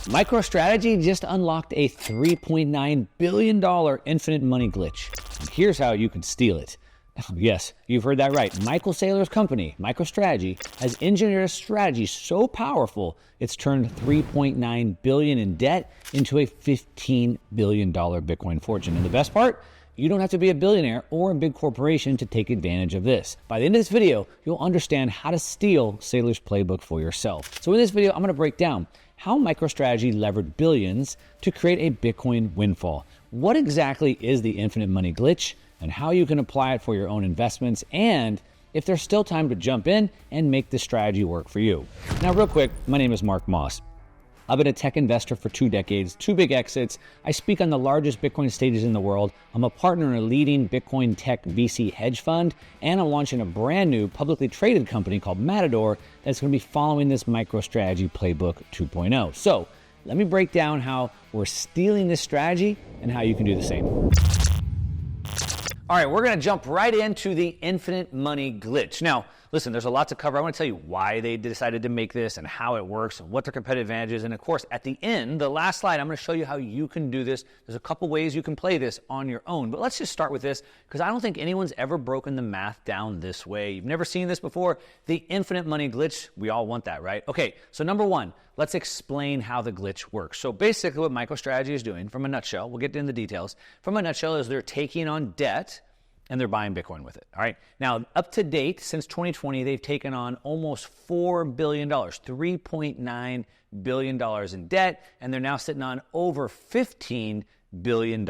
MicroStrategy just unlocked a $3.9 billion infinite money glitch. And here's how you can steal it. Yes, you've heard that right. Michael Saylor's company, MicroStrategy, has engineered a strategy so powerful it's turned $3.9 billion in debt into a $15 billion Bitcoin fortune. And the best part? You don't have to be a billionaire or a big corporation to take advantage of this. By the end of this video, you'll understand how to steal Saylor's playbook for yourself. So in this video, I'm going to break down how MicroStrategy levered billions to create a Bitcoin windfall. What exactly is the infinite money glitch and how you can apply it for your own investments, and if there's still time to jump in and make this strategy work for you. Now, real quick, my name is Mark Moss. I've been a tech investor for 2 decades, 2 big exits. I speak on the largest Bitcoin stages in the world. I'm a partner in a leading Bitcoin tech VC hedge fund, and I'm launching a brand new publicly traded company called Matador that's going to be following this MicroStrategy Playbook 2.0. So let me break down how we're stealing this strategy and how you can do the same. All right, we're going to jump right into the infinite money glitch. Now, listen, there's a lot to cover. I want to tell you why they decided to make this and how it works and what their competitive advantage is. And of course, at the end, the last slide, I'm going to show you how you can do this. There's a couple ways you can play this on your own. But let's just start with this because I don't think anyone's ever broken the math down this way. You've never seen this before. The infinite money glitch, we all want that, right? Okay, so number one, let's explain how the glitch works. So basically what MicroStrategy is doing, from a nutshell, we'll get into the details, from a nutshell is they're taking on debt and they're buying Bitcoin with it, all right? Now, up to date, since 2020, they've taken on almost $4 billion, $3.9 billion in debt, and they're now sitting on over $15 billion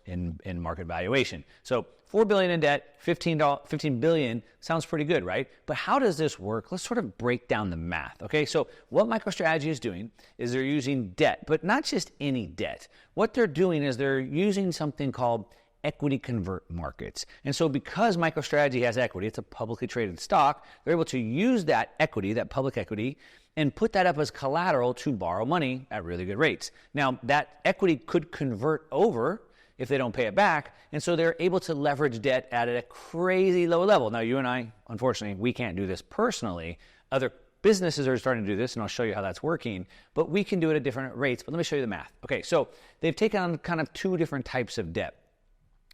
in market valuation. So $4 billion in debt, $15 billion, sounds pretty good, right? But how does this work? Let's sort of break down the math, okay? So what MicroStrategy is doing is they're using debt, but not just any debt. What they're doing is they're using something called equity convert markets. And so because MicroStrategy has equity, it's a publicly traded stock, they're able to use that equity, that public equity, and put that up as collateral to borrow money at really good rates. Now, that equity could convert over if they don't pay it back, and so they're able to leverage debt at a crazy low level. Now, you and I, unfortunately, we can't do this personally. Other businesses are starting to do this, and I'll show you how that's working, but we can do it at different rates. But let me show you the math. Okay, so they've taken on kind of 2 different types of debt.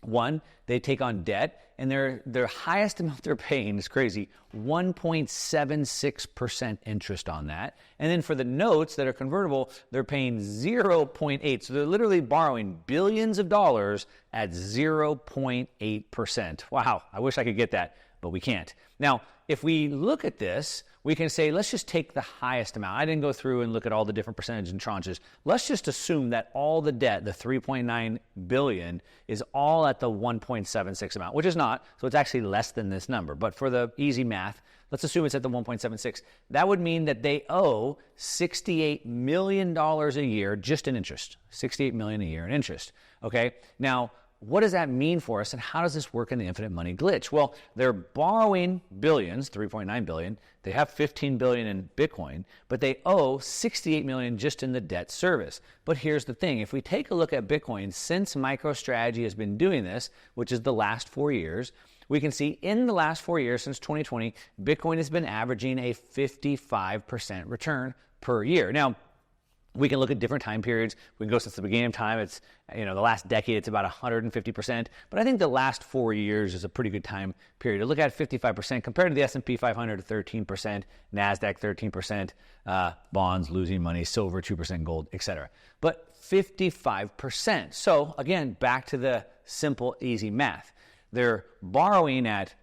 One, they take on debt, and their highest amount they're paying is crazy, 1.76% interest on that. And then for the notes that are convertible, they're paying 0.8. So they're literally borrowing billions of dollars at 0.8%. Wow, I wish I could get that, but we can't. Now, if we look at this, we can say, let's just take the highest amount. I didn't go through and look at all the different percentages and tranches. Let's just assume that all the debt, the $3.9 billion, is all at the 1.76 amount, which is not, so it's actually less than this number. But for the easy math, let's assume it's at the 1.76. That would mean that they owe $68 million a year just in interest. $68 million a year in interest, okay? Now, what does that mean for us, and how does this work in the infinite money glitch? Well, they're borrowing billions, $3.9 billion. They have $15 billion in Bitcoin, but they owe $68 million just in the debt service. But here's the thing. If we take a look at Bitcoin, since MicroStrategy has been doing this, which is the last 4 years, we can see in the last 4 years, since 2020, Bitcoin has been averaging a 55% return per year. Now, we can look at different time periods. We can go since the beginning of time. It's, the last decade, it's about 150%. But I think the last 4 years is a pretty good time period to look at 55% compared to the S&P 500 at 13%, NASDAQ 13%, bonds losing money, silver 2%, gold, etc. But 55%. So again, back to the simple, easy math. They're borrowing at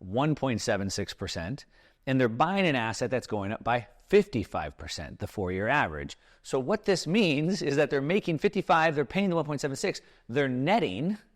1.76%, and they're buying an asset that's going up by 55%, the 4-year average. So what this means is that they're making 55, they're paying the 1.76,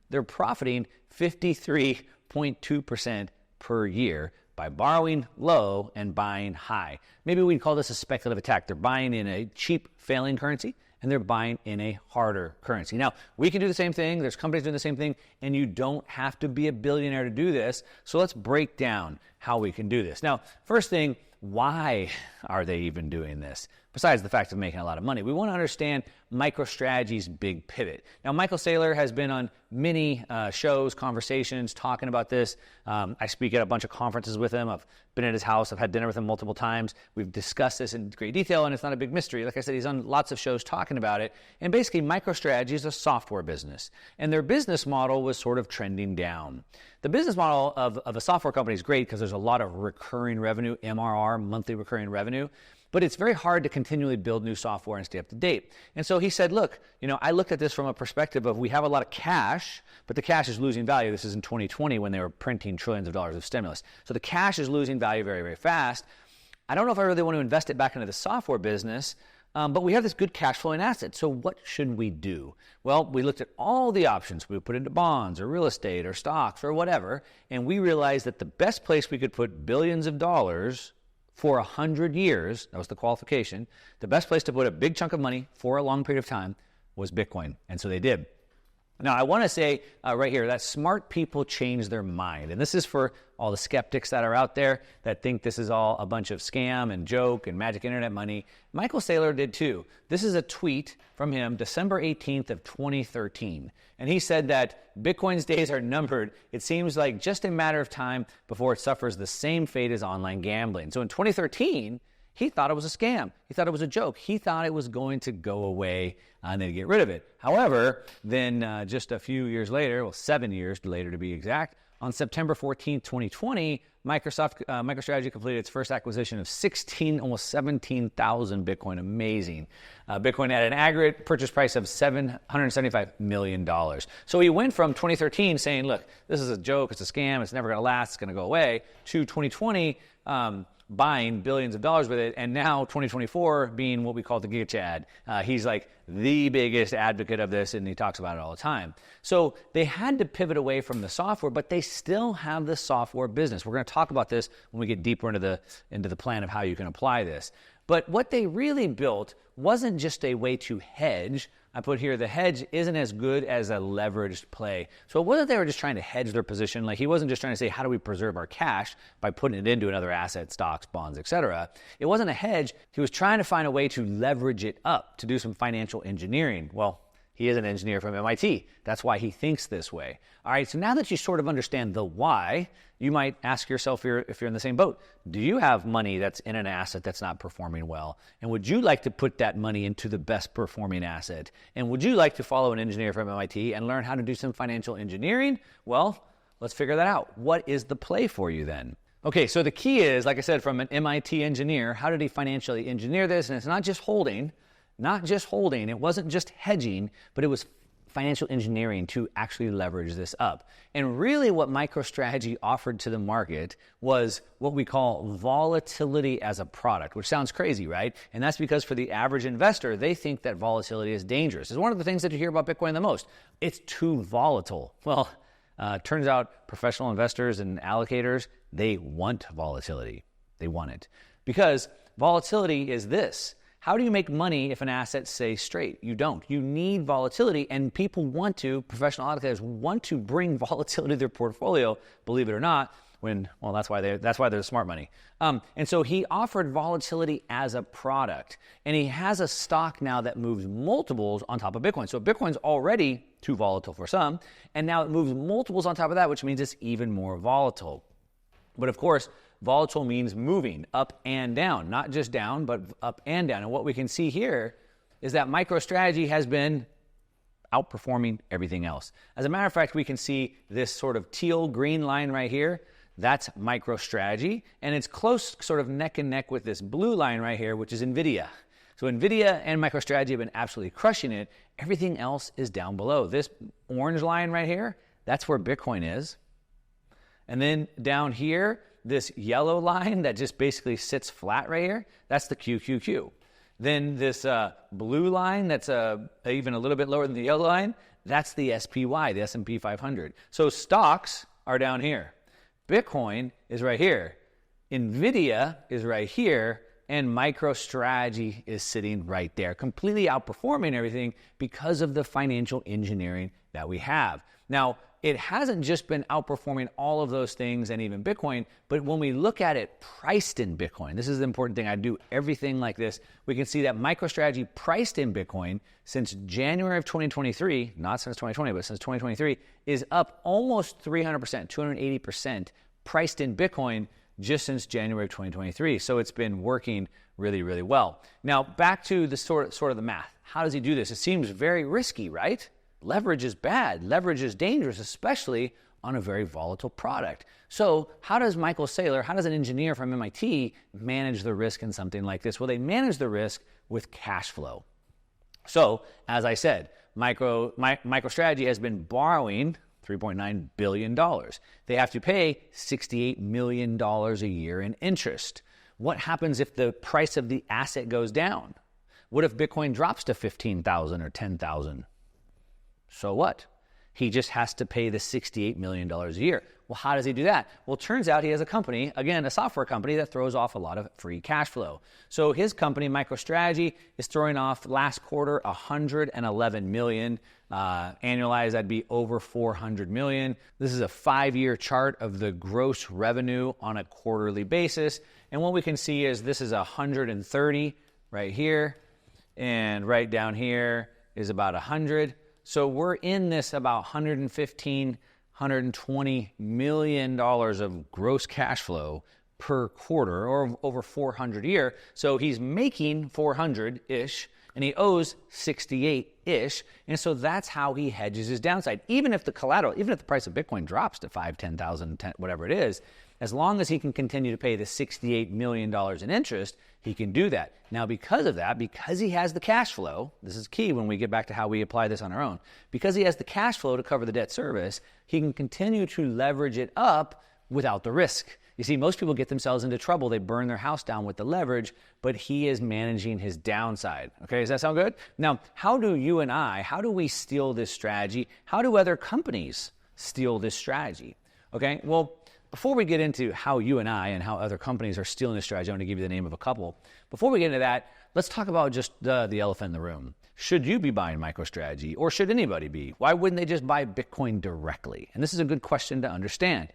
they're profiting 53.2% per year by borrowing low and buying high. Maybe we'd call this a speculative attack. They're buying in a cheap failing currency, and they're buying in a harder currency. Now, we can do the same thing. There's companies doing the same thing, and you don't have to be a billionaire to do this. So let's break down how we can do this. Now, first thing, why are they even doing this? besides the fact of making a lot of money. We want to understand MicroStrategy's big pivot. Now, Michael Saylor has been on many shows, conversations, talking about this. I speak at a bunch of conferences with him. I've been at his house. I've had dinner with him multiple times. We've discussed this in great detail, and it's not a big mystery. Like I said, he's on lots of shows talking about it. And basically, MicroStrategy is a software business, and their business model was sort of trending down. The business model of a software company is great because there's a lot of recurring revenue, MRR, monthly recurring revenue. But it's very hard to continually build new software and stay up to date. And so he said, look, I looked at this from a perspective of we have a lot of cash, but the cash is losing value. This is in 2020 when they were printing trillions of dollars of stimulus. So the cash is losing value very, very fast. I don't know if I really want to invest it back into the software business, but we have this good cash flowing asset. So what should we do? Well, we looked at all the options. We put into bonds or real estate or stocks or whatever, and we realized that the best place we could put billions of dollars for 100 years, that was the qualification, the best place to put a big chunk of money for a long period of time was Bitcoin. And so they did. Now, I want to say right here that smart people change their mind. And this is for all the skeptics that are out there that think this is all a bunch of scam and joke and magic internet money. Michael Saylor did too. This is a tweet from him, December 18th of 2013. And he said that Bitcoin's days are numbered. It seems like just a matter of time before it suffers the same fate as online gambling. So in 2013, he thought it was a scam. He thought it was a joke. He thought it was going to go away and they'd get rid of it. However, then just a few years later, well, 7 years later to be exact, on September 14, 2020, MicroStrategy completed its first acquisition of almost 17,000 Bitcoin. Amazing. Bitcoin at an aggregate purchase price of $775 million. So he went from 2013 saying, look, this is a joke, it's a scam, it's never going to last, it's going to go away, to 2020 buying billions of dollars with it, and now 2024 being what we call the Giga Chad. He's like the biggest advocate of this, and he talks about it all the time. So they had to pivot away from the software, but they still have the software business. We're going to talk about this when we get deeper into the plan of how you can apply this. But what they really built wasn't just a way to hedge. I put here the hedge isn't as good as a leveraged play. So it wasn't they were just trying to hedge their position. Like he wasn't just trying to say, how do we preserve our cash by putting it into another asset, stocks, bonds, etc. It wasn't a hedge. He was trying to find a way to leverage it up, to do some financial engineering. Well, he is an engineer from MIT. That's why he thinks this way. All right, so now that you sort of understand the why, you might ask yourself if you're in the same boat, do you have money that's in an asset that's not performing well? And would you like to put that money into the best performing asset? And would you like to follow an engineer from MIT and learn how to do some financial engineering? Well, let's figure that out. What is the play for you then? Okay, so the key is, like I said, from an MIT engineer, how did he financially engineer this? And it's not just holding. It wasn't just hedging, but it was financial engineering to actually leverage this up. And really what MicroStrategy offered to the market was what we call volatility as a product, which sounds crazy, right? And that's because for the average investor, they think that volatility is dangerous. It's one of the things that you hear about Bitcoin the most. It's too volatile. Well, turns out professional investors and allocators, they want volatility. They want it. Because volatility is this. How do you make money if an asset stays straight? You don't. You need volatility, and professional allocators want to bring volatility to their portfolio, believe it or not, that's why they're smart money. And so he offered volatility as a product, and he has a stock now that moves multiples on top of Bitcoin. So Bitcoin's already too volatile for some, and now it moves multiples on top of that, which means it's even more volatile. But of course, volatile means moving up and down, not just down, but up and down. And what we can see here is that MicroStrategy has been outperforming everything else. As a matter of fact, we can see this sort of teal green line right here. That's MicroStrategy, and it's close, sort of neck and neck with this blue line right here, which is NVIDIA. So NVIDIA and MicroStrategy have been absolutely crushing it. Everything else is down below. This orange line right here, that's where Bitcoin is. And then down here, this yellow line that just basically sits flat right here, that's the QQQ. Then this blue line that's even a little bit lower than the yellow line, that's the SPY, the S&P 500. So stocks are down here. Bitcoin is right here. NVIDIA is right here. and MicroStrategy is sitting right there, completely outperforming everything because of the financial engineering that we have. Now, it hasn't just been outperforming all of those things and even Bitcoin, but when we look at it priced in Bitcoin, this is the important thing. I do everything like this. We can see that MicroStrategy priced in Bitcoin since January of 2023, not since 2020, but since 2023, is up almost 300%, 280% priced in Bitcoin just since January of 2023. So it's been working really, really well. Now, back to the sort of the math. How does he do this? It seems very risky, right? Leverage is bad. Leverage is dangerous, especially on a very volatile product. So how does Michael Saylor, how does an engineer from MIT manage the risk in something like this? Well, they manage the risk with cash flow. So, as I said, MicroStrategy has been borrowing $3.9 billion. They have to pay $68 million a year in interest. What happens if the price of the asset goes down? What if Bitcoin drops to 15,000 or 10,000? So what? He just has to pay the $68 million a year. Well, how does he do that? Well, it turns out he has a company, again, a software company that throws off a lot of free cash flow. So his company, MicroStrategy, is throwing off last quarter $111 million. Annualized, that'd be over $400 million. This is a 5-year chart of the gross revenue on a quarterly basis. And what we can see is this is 130 right here, and right down here is about 100. So we're in this about $115, $120 million of gross cash flow per quarter, or over 400 a year. So he's making 400-ish, and he owes 68-ish. And so that's how he hedges his downside. Even if the collateral, even if the price of Bitcoin drops to 5, 10,000, 10, whatever it is, as long as he can continue to pay the $68 million in interest, he can do that. Now, because of that, because he has the cash flow, this is key when we get back to how we apply this on our own, because he has the cash flow to cover the debt service, he can continue to leverage it up without the risk. You see, most people get themselves into trouble. They burn their house down with the leverage, but he is managing his downside. Okay, does that sound good? Now, how do you and I, how do we steal this strategy? How do other companies steal this strategy? Okay, well, before we get into how you and I and how other companies are stealing this strategy, I'm going to give you the name of a couple. Before we get into that, let's talk about just the elephant in the room. Should you be buying MicroStrategy, or should anybody be? Why wouldn't they just buy Bitcoin directly? And this is a good question to understand.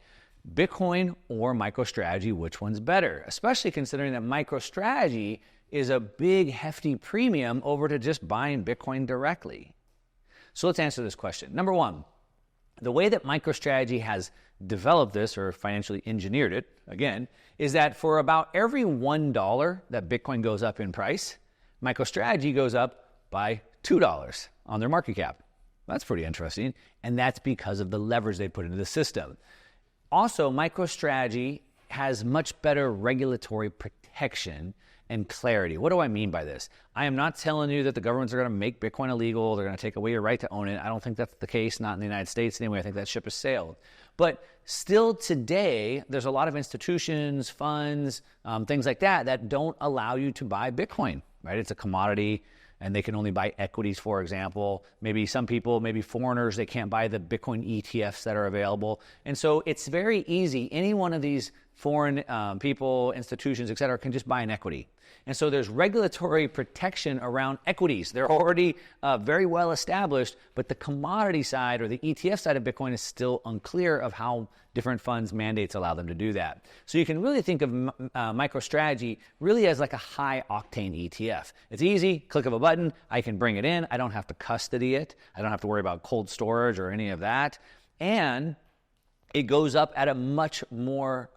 Bitcoin or MicroStrategy, which one's better? Especially considering that MicroStrategy is a big, hefty premium over to just buying Bitcoin directly. So let's answer this question. Number one, the way that MicroStrategy has developed this, or financially engineered it, again, is that for about every $1 that Bitcoin goes up in price, MicroStrategy goes up by $2 on their market cap. That's pretty interesting, and that's because of the leverage they put into the system. Also, MicroStrategy has much better regulatory protection and clarity. What do I mean by this? I am not telling you that the governments are going to make Bitcoin illegal, they're going to take away your right to own it. I don't think that's the case, not in the United States anyway. I think that ship has sailed. But still today, there's a lot of institutions, funds, things like that, that don't allow you to buy Bitcoin, right? It's a commodity, and they can only buy equities, for example. Maybe some people, maybe foreigners, they can't buy the Bitcoin ETFs that are available. And so it's very easy. Any one of these foreign people, institutions, et cetera, can just buy an equity. And so there's regulatory protection around equities. They're already very well established, but the commodity side or the ETF side of Bitcoin is still unclear of how different funds mandates allow them to do that. So you can really think of MicroStrategy really as like a high octane ETF. It's easy, click of a button, I can bring it in, I don't have to custody it, I don't have to worry about cold storage or any of that, and it goes up at a much more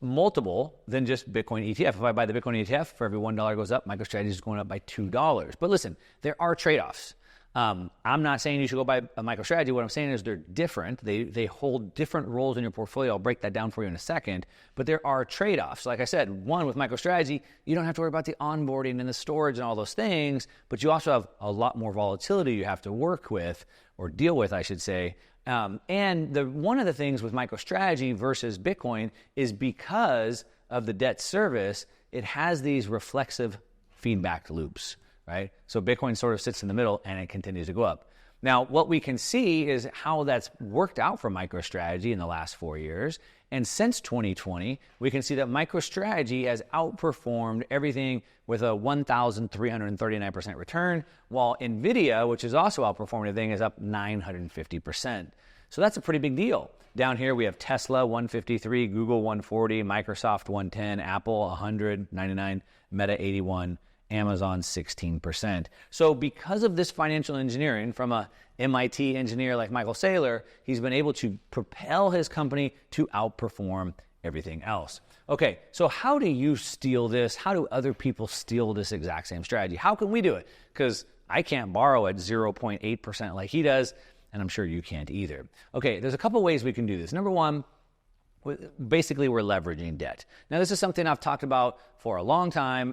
multiple than just Bitcoin ETF. If I buy the Bitcoin ETF, for every $1 goes up, MicroStrategy is going up by $2. But listen, there are trade-offs. I'm not saying you should go buy a MicroStrategy. What I'm saying is they're different. They hold different roles in your portfolio. I'll break that down for you in a second. But there are trade-offs. Like I said, one, with MicroStrategy, you don't have to worry about the onboarding and the storage and all those things, but you also have a lot more volatility you have to work with, or deal with, I should say. And one of the things with MicroStrategy versus Bitcoin is because of the debt service, it has these reflexive feedback loops, right? So Bitcoin sort of sits in the middle and it continues to go up. Now, what we can see is how that's worked out for MicroStrategy in the last 4 years. And since 2020, we can see that MicroStrategy has outperformed everything with a 1,339% return, while NVIDIA, which is also outperforming everything, is up 950%. So that's a pretty big deal. Down here, we have Tesla, 153, Google, 140, Microsoft, 110, Apple, 199, Meta, 81, Amazon, 16%. So because of this financial engineering from a MIT engineer like Michael Saylor, he's been able to propel his company to outperform everything else. Okay, so how do you steal this? How do other people steal this exact same strategy? How can we do it? Because I can't borrow at 0.8% like he does, and I'm sure you can't either. Okay, there's a couple ways we can do this. Number one, basically we're leveraging debt. Now this is something I've talked about for a long time.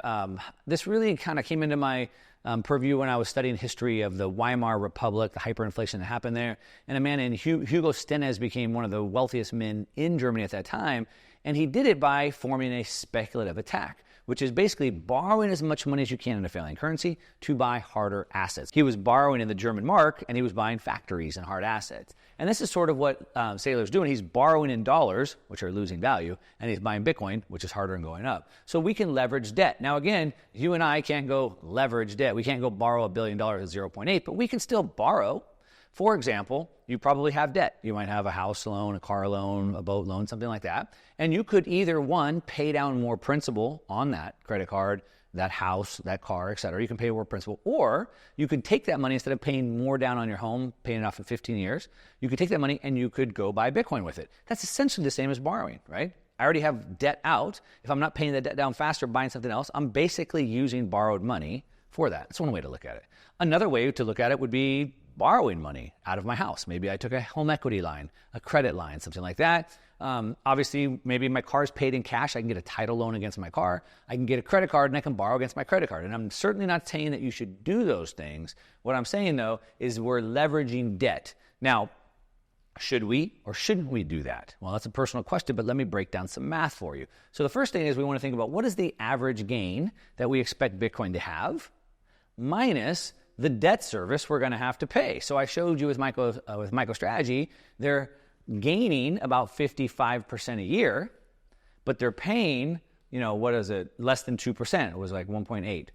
This really kind of came into my purview when I was studying history of the Weimar Republic, the hyperinflation that happened there. And a man named Hugo Stennes became one of the wealthiest men in Germany at that time. And he did it by forming a speculative attack, which is basically borrowing as much money as you can in a failing currency to buy harder assets. He was borrowing in the German mark, and he was buying factories and hard assets. And this is sort of what Saylor's doing. He's borrowing in dollars, which are losing value, and he's buying Bitcoin, which is harder and going up. So we can leverage debt. Now, again, you and I can't go leverage debt. We can't go borrow $1 billion at 0.8, but we can still borrow. For example, you probably have debt. You might have a house loan, a car loan, a boat loan, something like that. And you could either, one, pay down more principal on that credit card, that house, that car, et cetera. You can pay more principal. Or you could take that money, instead of paying more down on your home, paying it off in 15 years, you could take that money and you could go buy Bitcoin with it. That's essentially the same as borrowing, right? I already have debt out. If I'm not paying the debt down faster, buying something else, I'm basically using borrowed money for that. That's one way to look at it. Another way to look at it would be borrowing money out of my house. Maybe I took a home equity line, a credit line, something like that. Obviously, maybe my car's paid in cash. I can get a title loan against my car. I can get a credit card and I can borrow against my credit card. And I'm certainly not saying that you should do those things. What I'm saying, though, is we're leveraging debt. Now, should we or shouldn't we do that? Well, that's a personal question, but let me break down some math for you. So the first thing is we want to think about what is the average gain that we expect Bitcoin to have minus the debt service we're going to have to pay. So I showed you with MicroStrategy, they're gaining about 55% a year, but they're paying, what is it, less than 2%. It was like 1.8,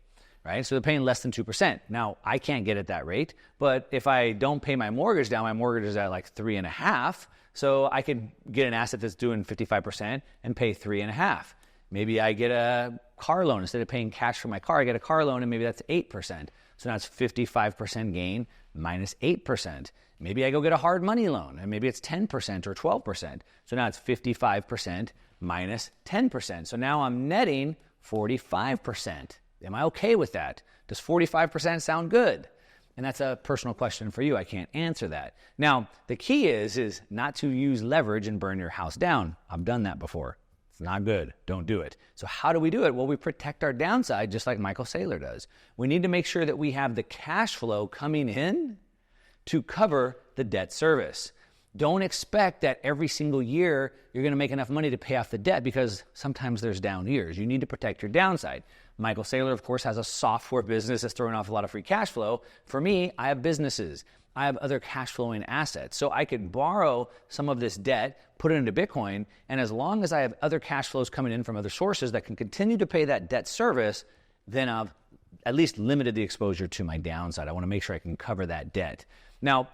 right? So they're paying less than 2%. Now, I can't get at that rate, but if I don't pay my mortgage down, my mortgage is at like 3.5%. So I could get an asset that's doing 55% and pay 3.5%. Maybe I get a car loan. Instead of paying cash for my car, I get a car loan, and maybe that's 8%. So now it's 55% gain minus 8%. Maybe I go get a hard money loan, and maybe it's 10% or 12%. So now it's 55% minus 10%. So now I'm netting 45%. Am I okay with that? Does 45% sound good? And that's a personal question for you. I can't answer that. Now, the key is not to use leverage and burn your house down. I've done that before. It's not good. Don't do it. So how do we do it? Well, we protect our downside just like Michael Saylor does. We need to make sure that we have the cash flow coming in to cover the debt service. Don't expect that every single year you're going to make enough money to pay off the debt, because sometimes there's down years. You need to protect your downside. Michael Saylor, of course, has a software business that's throwing off a lot of free cash flow. For me, I have businesses. I have other cash flowing assets. So I could borrow some of this debt, put it into Bitcoin, and as long as I have other cash flows coming in from other sources that can continue to pay that debt service, then I've at least limited the exposure to my downside. I want to make sure I can cover that debt. Now,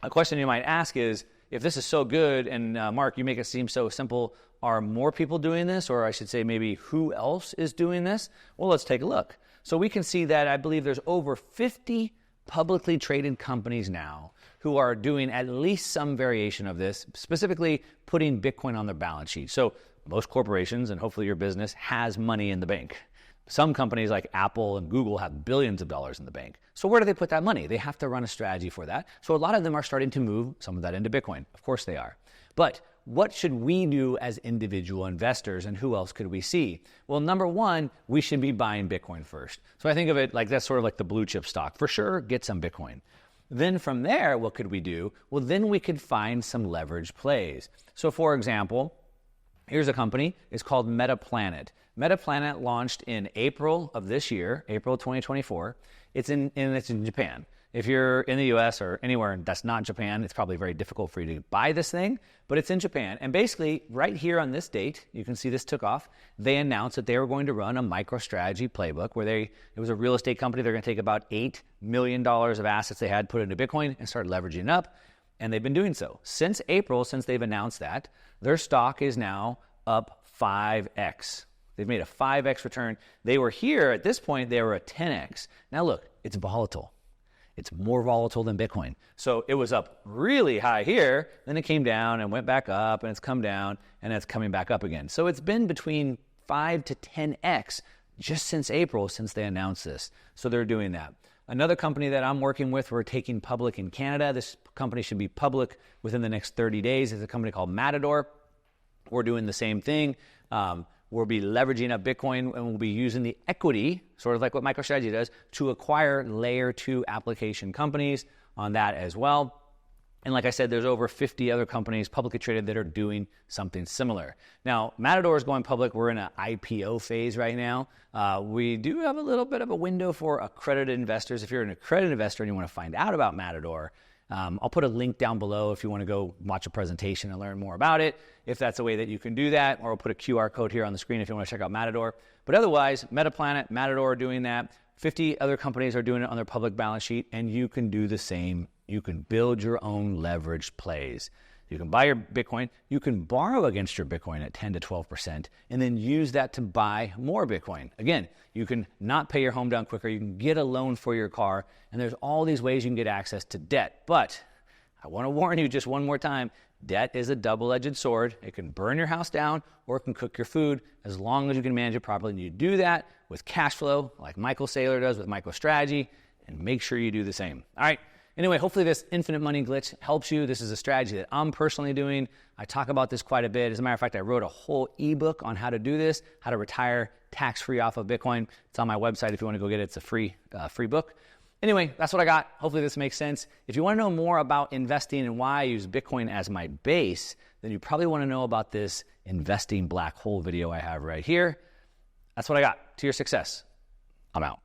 a question you might ask is, if this is so good, and Mark, you make it seem so simple, are more people doing this? Or I should say maybe who else is doing this? Well, let's take a look. So we can see that I believe there's over 50 publicly traded companies now who are doing at least some variation of this, specifically putting Bitcoin on their balance sheet. So most corporations, and hopefully your business, has money in the bank. Some companies like Apple and Google have billions of dollars in the bank. So where do they put that money? They have to run a strategy for that. So a lot of them are starting to move some of that into Bitcoin. Of course they are. But what should we do as individual investors, and who else could we see? Well, number one, we should be buying Bitcoin first. So I think of it like that's sort of like the blue chip stock. For sure, get some Bitcoin. Then from there, what could we do? Well, then we could find some leverage plays. So for example, here's a company. It's called Metaplanet. Metaplanet launched in April of this year, April 2024. it's in Japan. If you're in the US or anywhere that's not Japan, it's probably very difficult for you to buy this thing, but it's in Japan. And basically, right here on this date, you can see this took off. They announced that they were going to run a MicroStrategy playbook where it was a real estate company. They're going to take about $8 million of assets they had, put into Bitcoin, and start leveraging it up. And they've been doing so. Since April, since they've announced that, their stock is now up 5x. They've made a 5x return. They were here, at this point, they were a 10x. Now look, it's volatile. It's more volatile than Bitcoin. So it was up really high here, then it came down and went back up, and it's come down, and it's coming back up again. So it's been between 5 to 10x just since April, since they announced this. So they're doing that. Another company that I'm working with, we're taking public in Canada. This company should be public within the next 30 days. It's a company called Matador. We're doing the same thing. We'll be leveraging up Bitcoin, and we'll be using the equity, sort of like what MicroStrategy does, to acquire layer 2 application companies on that as well. And like I said, there's over 50 other companies publicly traded that are doing something similar. Now, Matador is going public. We're in an IPO phase right now. We do have a little bit of a window for accredited investors. If you're an accredited investor and you want to find out about Matador, I'll put a link down below if you want to go watch a presentation and learn more about it, if that's a way that you can do that, or I'll put a QR code here on the screen if you want to check out Matador. But otherwise, Metaplanet, Matador are doing that. 50 other companies are doing it on their public balance sheet, and you can do the same. You can build your own leveraged plays. You can buy your Bitcoin. You can borrow against your Bitcoin at 10 to 12%, and then use that to buy more Bitcoin. Again, you can not pay your home down quicker. You can get a loan for your car, and there's all these ways you can get access to debt. But I want to warn you just one more time, debt is a double-edged sword. It can burn your house down, or it can cook your food, as long as you can manage it properly. And you do that with cash flow, like Michael Saylor does with MicroStrategy, and make sure you do the same. All right. Anyway, hopefully this infinite money glitch helps you. This is a strategy that I'm personally doing. I talk about this quite a bit. As a matter of fact, I wrote a whole ebook on how to do this, how to retire tax-free off of Bitcoin. It's on my website if you want to go get it. It's a free book. Anyway, that's what I got. Hopefully this makes sense. If you want to know more about investing and why I use Bitcoin as my base, then you probably want to know about this investing black hole video I have right here. That's what I got. To your success. I'm out.